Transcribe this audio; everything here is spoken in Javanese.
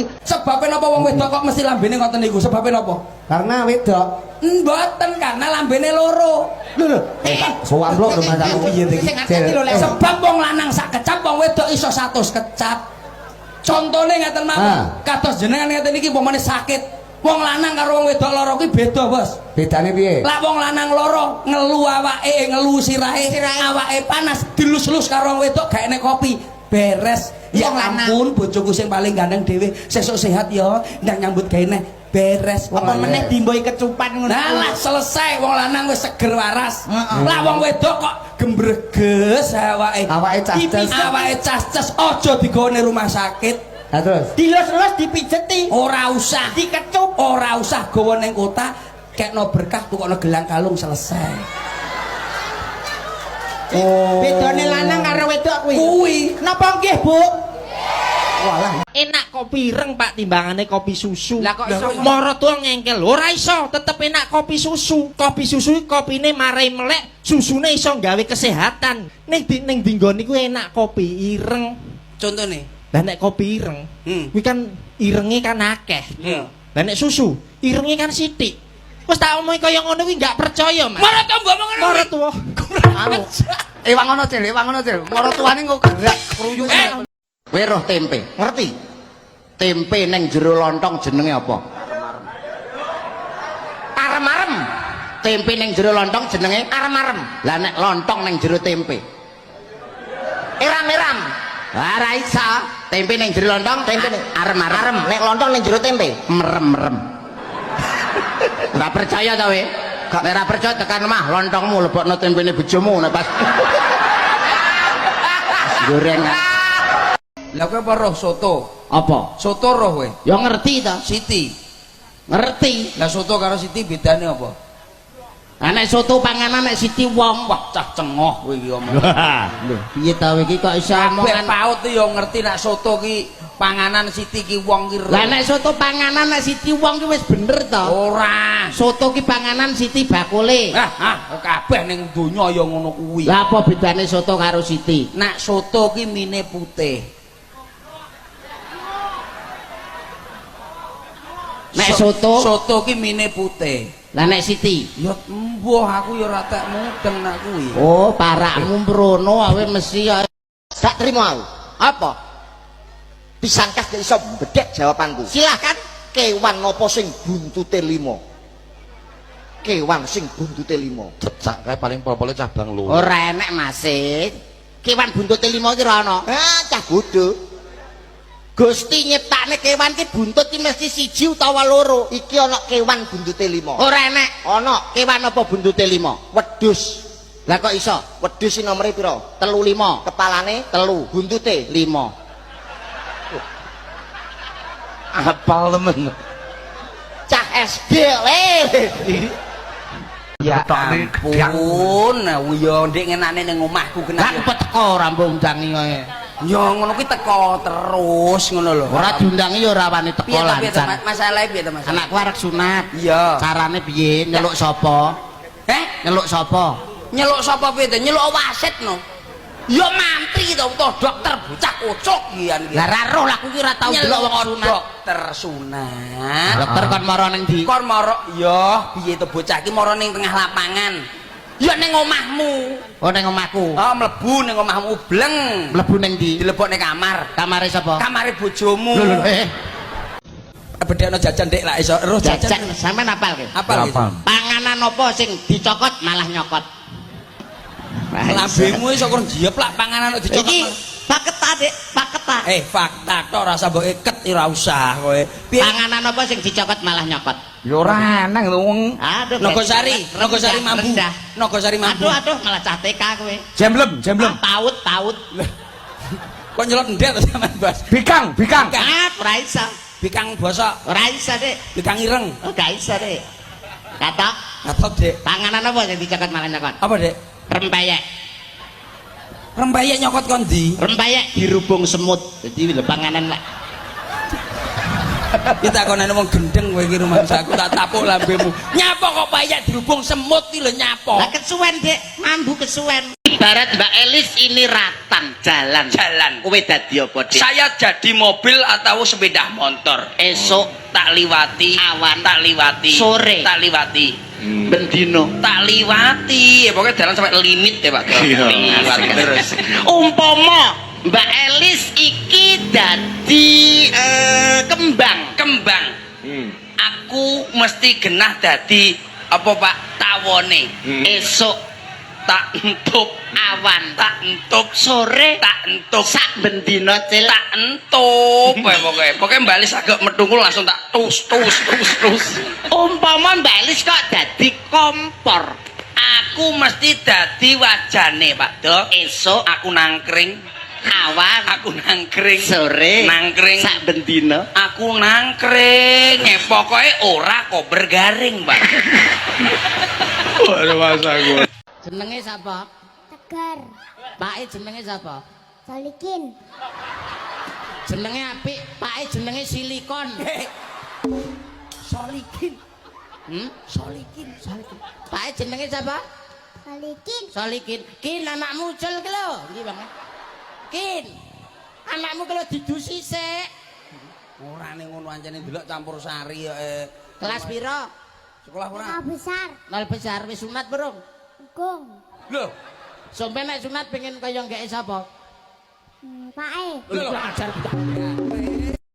kuwi. Sebabe napa wong wedok kok mesti lambene ngoten niku? Sebabe napa? Karena wedok. Mboten karena lambene loro. Lho, soamblok rumah aku piye iki? Sebab wong lanang sak kecap, wong wedok iso 100 kecap. Contone ngaten mawon. Kados jenengan ngaten iki umpamane sakit. Wong lanang karo wong wedok loro kuwi beda, Bos. Bedane piye? Lah wong lanang loro ngelu awake, ngelu sirahe, awake panas, dilus-lus karo wong wedok gak enek kopi. Beres. Ya ampun, bojoku sing paling gandeng dhewe, sesuk sehat ya, ndang nyambut gawe neh. Beres. Apa meneh dimboi kecupan ngono. Nah, selesai wong lanang wis seger waras. Lah wong wedok kok gembreges awake. Awake cas-cas. Awake cas-cas aja digone rumah sakit. Lah terus Dilus-lus dipijeti. Ora usah Dikecup. ora usah gawa ning kota, kekno berkah tukokno gelang kalung selesai. Oh. Bedane lanang karo wedok kuwi. Kuwi Napa nggih, Bu? walah. Enak kopi ireng Pak timbangane kopi susu. Lah kok iso Mara tuwa ngengkel. Ora iso, tetep enak kopi susu. Kopi susu kopine marai melek, susune iso gawe kesehatan. Ning dinggon niku enak kopi ireng. contone? Lah nek kopi ireng, kuwi kan irenge kan akeh. Iya. Lah nek susu, irenge kan sithik. Wis tak omongi kaya ngono kuwi gak percaya, Mas. Mara to mbok ngono. Mara tuwa. Anu. Ewang ngono, Cil, ewang ngono, Cil. Mara tuane kok gerak kruyuk. Kowe roh tempe, ngerti? Tempe ning jero lontong jenenge apa? Arem-arem. Tempe ning jero lontong jenenge arem-arem. Lah nek lontong ning jero tempe. Eram-eram. Lah ora iso. Tempe ning jero lontong, tempe arem-arem. Nek lontong ning jero tempe, merem-merem. Ora percaya ta we? Gak ora percaya tekan omah lontongmu lebokno tempene bojomu nek pas. Goreng. Lah kowe apa roh soto? Apa? Soto roh kowe? Ya ngerti ta? Siti. Ngerti. Lah soto karo Siti bedane apa? Nek soto panganan nek siti wong Wah, cah cengoh kowe iki omong. Lho, piye ta iki kok iso Kabeh omongan paut ya ngerti nek soto ki panganan Siti ki wong ki. Lah nek soto panganan nek siti wong ki wis bener to. Ora. Soto ki panganan siti bakule. Kabeh ning donya ya ngono kuwi. Lah apa bedane soto karo siti? Nek soto ki mine putih. Nek soto ki mine putih. lah nek siti. Ya mbuh aku ya ora tak mudeng nak kuwi. Oh, parakmu mrono awe mesti ya. Tak terima aku. Apa? Disangkas gak iso bedek jawabanku. Silahkan. Kewan nopo sing buntute 5? Kewan sing buntute 5. Cecak kae paling popole cabang loro. Ora enek Masih. Kewan buntute 5 ki ora ana. Cah bodoh. Gusti nyiptakne kewan ki buntut ki mesti siji utawa loro. Iki ana kewan buntute 5. Ora enek. Ana Kewan apa buntute 5? wedhus. Lah kok iso? Wedhus iki nomere pira? 35. Kepalane 3, buntute 5. Apal temen. cah SD le. Ya ampun, ya ndek ngenane ning omahku kena. Lah kok teko rambung undangi kowe. Ya ngono kuwi teko terus ngono lho. Ora diundangi ya ora wani teko lancar. Masalah piye to Mas? Anakku arek sunat. Iya. Carane piye? Nyeluk sapa? Nyeluk sapa? Nyeluk sapa piye to? Nyeluk wasit no. Ya mantri to utawa dokter bocah kocok kian iki. Lah ra roh lah kuwi ora tau delok wong sunat. Dokter sunat. Dokter kon mara ning ndi? Kon mara ya piye to bocah iki mara ning tengah lapangan. Ya ning omahmu. Oh ning omahku. Oh mlebu ning omahmu bleng. Mlebu ning ndi? Dilebokne kamar. Kamare sapa? Kamare bojomu. Lho bedhekno jajan Dik lak iso. Roh jajan. Sampeyan apal ki? Apal gitu. Panganan apa sing dicokot malah nyokot? Lambemu iso kurang jiep lak panganan kok dicokot. Iki fakta Dik, fakta. Fakta tok ora usah mbok iket ora usah kowe. Panganan apa sing dicokot malah nyokot? Ya ora eneng lho wong. Aduh. Nogosari mambu. Nogosari mambu. Aduh malah cah TK kowe. Jemblem. Paut. Kok nyelot ndek to sampean, Bas? Bikang. Ora iso. Bikang bosok, Ora iso, Dik. bikang ireng. Oh, gak iso, Dik. Katok. Ngatok, Dik. Panganan apa sing dicokot malah nyokot? Apa, Dik? Rempeyek. Rempeyek nyokot kon ndi? Rempeyek dirubung semut. Jadi lho panganan lak. Kita konane wong gendeng kowe iki rumangsaku tak tapuk lambemu. Nyapa kok payek dirubung semut iki lho nyapa. Lah kesuwen, Dik. Mambu kesuwen. Ibarat Mbak Elis ini ratan jalan. Kowe dadi apa, Dik? Saya jadi mobil atau sepeda motor. Esok Tak liwati, awan, tak liwati, sore, tak liwati, bendino. tak liwati. Ya pokoknya jalan sampai limit ya Pak. Liwati terus. Umpama Mbak Elis iki dadi kembang. Kembang. Aku mesti genah dadi apa Pak tawone. Esok Tak entup awan, tak entup sore tak entup sak bendino cil. tak entup pokoknya balik agak medungku langsung tak tus. Umpama Mbak Elis kok dadi kompor. Aku mesti dadi wajane Pak Dok. Esok Aku nangkring, awan, aku nangkring, sore nangkring, sak bendino. aku nangkring. Pokoknya ora kok bergaring Pak. Jenenge sapa? Tegar, Pake jenenge sapa? Solikin, Jenenge apik, pake jenenge silikon. Solikin. Solikin. Pake jenenge sapa? Solikin, Solikin. Kin anakmu ucul ki lho. Iki Bang. Kin. Anakmu ki lho didusi sik. Ora ning ngono ancene ndelok campur sari kok. Kelas pira? Sekolah ora? Kau besar, Nol besar wis sunat burung. Gung, Lho, Sampe nek sunat pengen kaya ngeke sapa? Pae, lho ajar.